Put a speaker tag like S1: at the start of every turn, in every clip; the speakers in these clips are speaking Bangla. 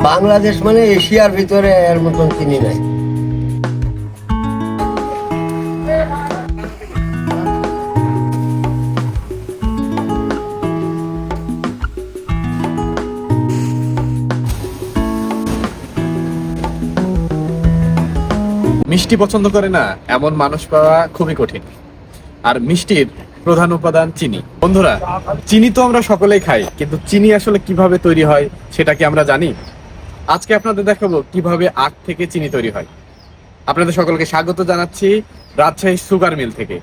S1: বাংলাদেশ মানে এশিয়ার ভিতরে এর মতন চিনি নাই।
S2: মিষ্টি পছন্দ করে না এমন মানুষ পাওয়া খুবই কঠিন। আর মিষ্টির প্রধান উপাদান চিনি। বন্ধুরা, চিনি তো আমরা সকলেই খাই, কিন্তু চিনি আসলে কিভাবে তৈরি হয় সেটা কি আমরা জানি? আজকে আপনাদের দেখাবো কিভাবে আখ থেকে চিনি তৈরি হয়। আপনাদের সকলকে স্বাগত জানাচ্ছি রাজশাহী সুগার মিল থেকে।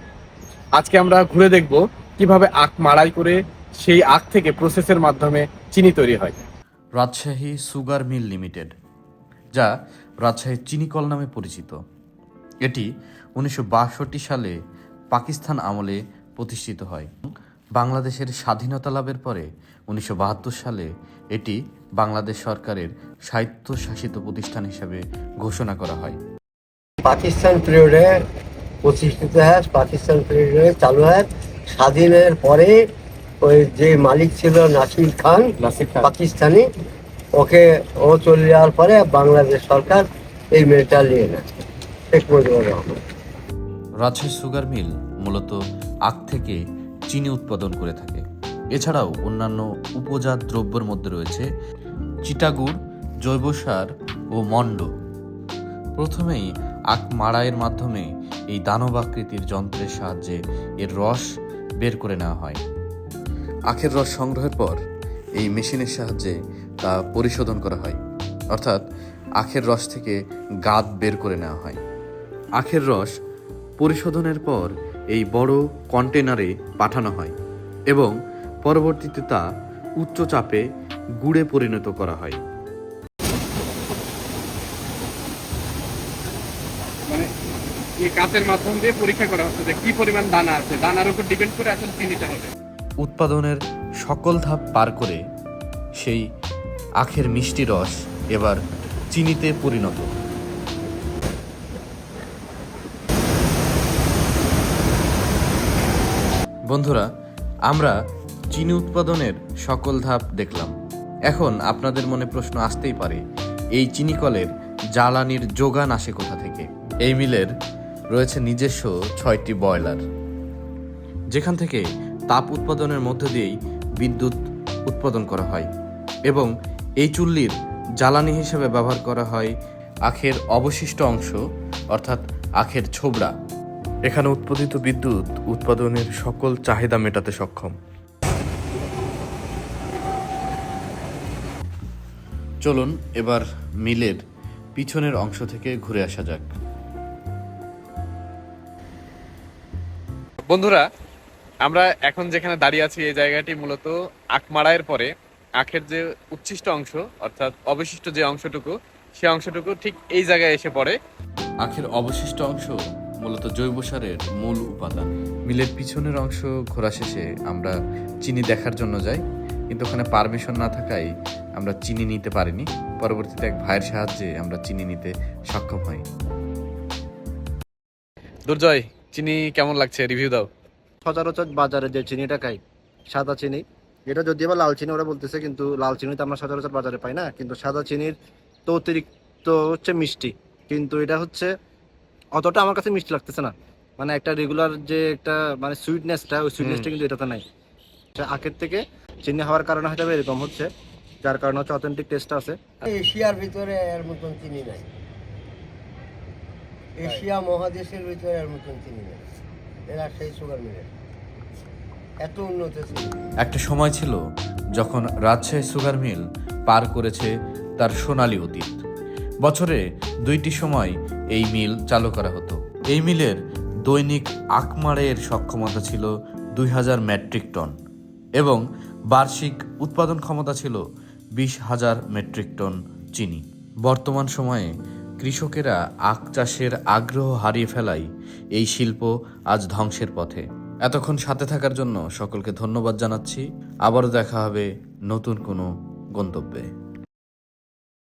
S2: আজকে আমরা ঘুরে দেখব কিভাবে আখ মাড়াই করে সেই আখ থেকে প্রসেসের মাধ্যমে চিনি তৈরি হয়।
S3: রাজশাহী সুগার মিল লিমিটেড, যা রাজশাহী চিনিকল নামে পরিচিত। এটি 1962 সালে পাকিস্তান আমলে প্রতিষ্ঠিত হয়। বাংলাদেশের স্বাধীনতা লাভের পরে 1972 সালে এটি বাংলাদেশ সরকারের স্বায়ত্তশাসিত প্রতিষ্ঠান হিসেবে ঘোষণা করা হয়।
S1: পাকিস্তান পিরিয়ডে প্রতিষ্ঠিত হয়, পাকিস্তান পিরিয়ডে চালু হয়। স্বাধীনের পরে ওই যে মালিক ছিল নাসির খান পাকিস্তানি, ও চলে যাওয়ার পরে বাংলাদেশ সরকার এই মিলটা নিয়ে নেয়। শেখ মুজিবুর রহমান।
S3: রাজশাহী সুগার মিল মূলত আখ থেকে চিনি উৎপাদন করে থাকে। এছাড়াও অন্যান্য উপজাত দ্রব্যের মধ্যে রয়েছে চিটাগুড়, জৈব সার ও মণ্ড। প্রথমেই আখ মাড়াইয়ের মাধ্যমে এই দানবাকৃতির যন্ত্রের সাহায্যে এর রস বের করে নেওয়া হয়। আখের রস সংগ্রহের পর এই মেশিনের সাহায্যে তা পরিশোধন করা হয়, অর্থাৎ আখের রস থেকে গাদ বের করে নেওয়া হয়। আখের রস পরিশোধনের পর এই বড় কন্টেনারে পাঠানো হয় এবং পরবর্তীতে তা উচ্চ চাপে গুড়ে পরিণত করা হয়।
S2: মানে এই কাঁচের মাধ্যম দিয়ে পরীক্ষা করা হচ্ছে যে কি পরিমাণ দানা আছে, দানার উপর ডিপেন্ড করে আসলে চিনিটা হবে।
S3: উৎপাদনের সকল ধাপ পার করে সেই আখের মিষ্টি রস এবার চিনিতে পরিণত। বন্ধুরা, আমরা চিনি উৎপাদনের সকল ধাপ দেখলাম। এখন আপনাদের মনে প্রশ্ন আসতেই পারে, এই চিনি কলের জ্বালানির যোগান আসে কোথা থেকে? এই মিলের রয়েছে নিজস্ব 6টি বয়লার, যেখান থেকে তাপ উৎপাদনের মধ্য দিয়েই বিদ্যুৎ উৎপাদন করা হয় এবং এই চুল্লির জ্বালানি হিসেবে ব্যবহার করা হয় আখের অবশিষ্ট অংশ, অর্থাৎ আখের ছোবড়া। এখানে উৎপাদিত বিদ্যুৎ উৎপাদনের সকল চাহিদা মেটাতে সক্ষম। চলুন এবার মিলের পিছনের অংশ থেকে ঘুরে আসা যাক।
S2: বন্ধুরা, আমরা এখন যেখানে দাঁড়িয়ে আছি এই জায়গাটি মূলত আখ মাড়াইয়ের পরে আখের যে উচ্ছিষ্ট অংশ, অর্থাৎ অবশিষ্ট যে অংশটুকু, সেই অংশটুকু ঠিক এই জায়গায় এসে পড়ে।
S3: আখের অবশিষ্ট অংশ মূলত জৈব সারের মূল উপাদান। মিলের পিছনের অংশ ঘোরা শেষে আমরা চিনি দেখার জন্য যাই, কিন্তু ওখানে পারমিশন না থাকায় আমরা চিনি নিতে পারিনি। পরবর্তীতে এক ভাইয়ের সাহায্যে আমরা চিনি নিতে সক্ষম হই।
S2: দুর্জয়, চিনি কেমন লাগছে, রিভিউ দাও।
S4: সচরাচর বাজারে যে চিনিটা খাই, সাদা চিনি, এটা যদিও বা লাল চিনি ওরা বলতেছে, কিন্তু লাল চিনি তো আমরা সচরাচর বাজারে পাই না। কিন্তু সাদা চিনির তো অতিরিক্ত হচ্ছে মিষ্টি, কিন্তু এটা হচ্ছে অতটা আমার কাছে মিষ্টি লাগতেছে না। মানে একটা রেগুলার যে একটা মানে সুইটনেসটা, ওই সুইটনেসটা কিন্তু এটাতে নাই। আখের থেকে চিনি হওয়ার কারণে হয়তো এরকম হচ্ছে, যার কারণে হচ্ছে অথেন্টিক টেস্ট আছে।
S1: এশিয়ার ভিতরে এর মতন চিনি নাই। এশিয়া মহাদেশের ভিতরে এর মতন চিনি নাই। এরা সেই সুগার মিলের এত উন্নত ছিল।
S3: একটা সময় ছিল যখন রাজশাহী সুগার মিল পার করেছে তার সোনালী অতীত। বছরে 2টি সময় এই মিল চালু করা হতো। এই মিলের দৈনিক আখ মাড়াইয়ের সক্ষমতা ছিল 2000 মেট্রিক টন এবং বার্ষিক উৎপাদন ক্ষমতা ছিল 20,000 মেট্রিক টন চিনি। বর্তমান সময়ে কৃষকেরা আখ চাষের আগ্রহ হারিয়ে ফেলায় এই শিল্প আজ ধ্বংসের পথে। এতক্ষণ সাথে থাকার জন্য সকলকে ধন্যবাদ জানাচ্ছি। আবারও দেখা হবে নতুন কোনো গন্তব্যে।